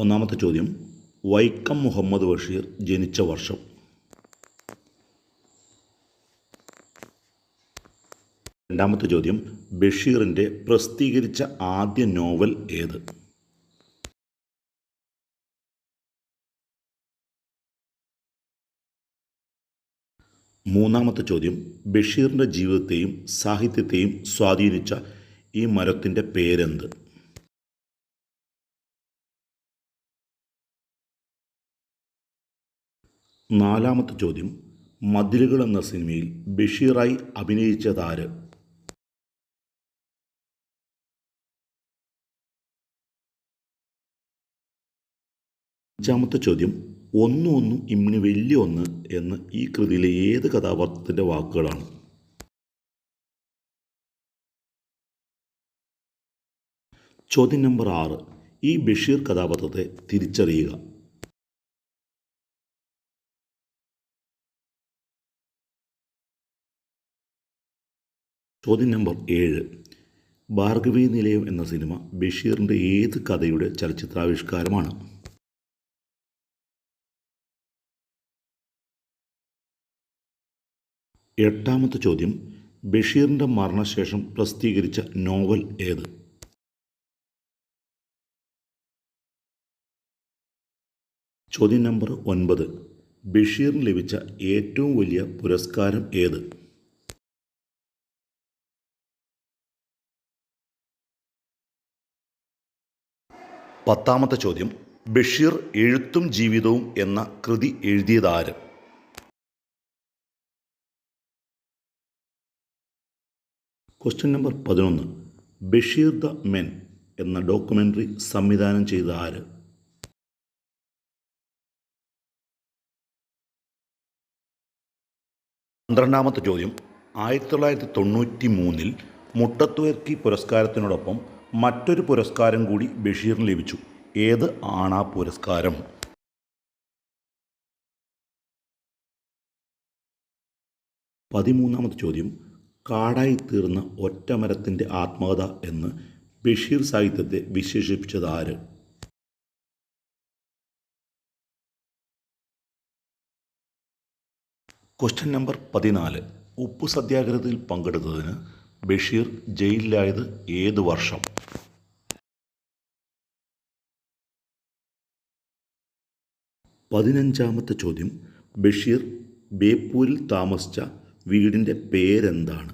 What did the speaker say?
ഒന്നാമത്തെ ചോദ്യം, വൈക്കം മുഹമ്മദ് ബഷീർ ജനിച്ച വർഷം. രണ്ടാമത്തെ ചോദ്യം, ബഷീറിൻ്റെ പ്രസിദ്ധീകരിച്ച ആദ്യ നോവൽ ഏത്? മൂന്നാമത്തെ ചോദ്യം, ബഷീറിൻ്റെ ജീവിതത്തെയും സാഹിത്യത്തെയും സ്വാധീനിച്ച ഈ മരത്തിൻ്റെ പേരെന്ത്? നാലാമത്തെ ചോദ്യം, മതിലുകൾ എന്ന സിനിമയിൽ ബഷീറായി അഭിനയിച്ചതാര്? അഞ്ചാമത്തെ ചോദ്യം, ഒന്നും ഒന്നും ഇമ്മിണി വലിയ ഒന്ന് എന്ന് ഈ കൃതിയിലെ ഏത് കഥാപാത്രത്തിൻ്റെ വാക്കുകളാണ്? ചോദ്യം നമ്പർ 6, ഈ ബഷീർ കഥാപാത്രത്തെ തിരിച്ചറിയുക. ചോദ്യം നമ്പർ 7, ഭാർഗവീ നിലയം എന്ന സിനിമ ബഷീറിൻ്റെ ഏത് കഥയുടെ ചലച്ചിത്രാവിഷ്കാരമാണ്? എട്ടാമത്തെ ചോദ്യം, ബഷീറിൻ്റെ മരണശേഷം പ്രസിദ്ധീകരിച്ച നോവൽ ഏത്? ചോദ്യം നമ്പർ 9, ബഷീറിന് ലഭിച്ച ഏറ്റവും വലിയ പുരസ്കാരം ഏത്? പത്താമത്തെ ചോദ്യം, ബഷീർ എഴുത്തും ജീവിതവും എന്ന കൃതി എഴുതിയതാര്? Question number 11, Basheer the man എന്ന ഡോക്യുമെൻ്ററി സംവിധാനം ചെയ്ത ആര്? പന്ത്രണ്ടാമത്തെ ചോദ്യം, 1993 മുട്ടത്തുവർക്കി പുരസ്കാരത്തിനോടൊപ്പം മറ്റൊരു പുരസ്കാരം കൂടി ബഷീറിന് ലഭിച്ചു. ഏത് ആണ് ആ പുരസ്കാരം? പതിമൂന്നാമത്തെ ചോദ്യം, കാടായിത്തീർന്ന ഒറ്റമരത്തിൻ്റെ ആത്മകഥ എന്ന് ബഷീർ സാഹിത്യത്തെ വിശേഷിപ്പിച്ചത് ആര്? ക്വസ്റ്റ്യൻ നമ്പർ 14, ഉപ്പു സത്യാഗ്രഹത്തിൽ പങ്കെടുത്തതിന് ബഷീർ ജയിലിലായത് ഏത് വർഷം? പതിനഞ്ചാമത്തെ ചോദ്യം, ബഷീർ ബേപ്പൂരിൽ താമസിച്ച വീടിൻ്റെ പേരെന്താണ്?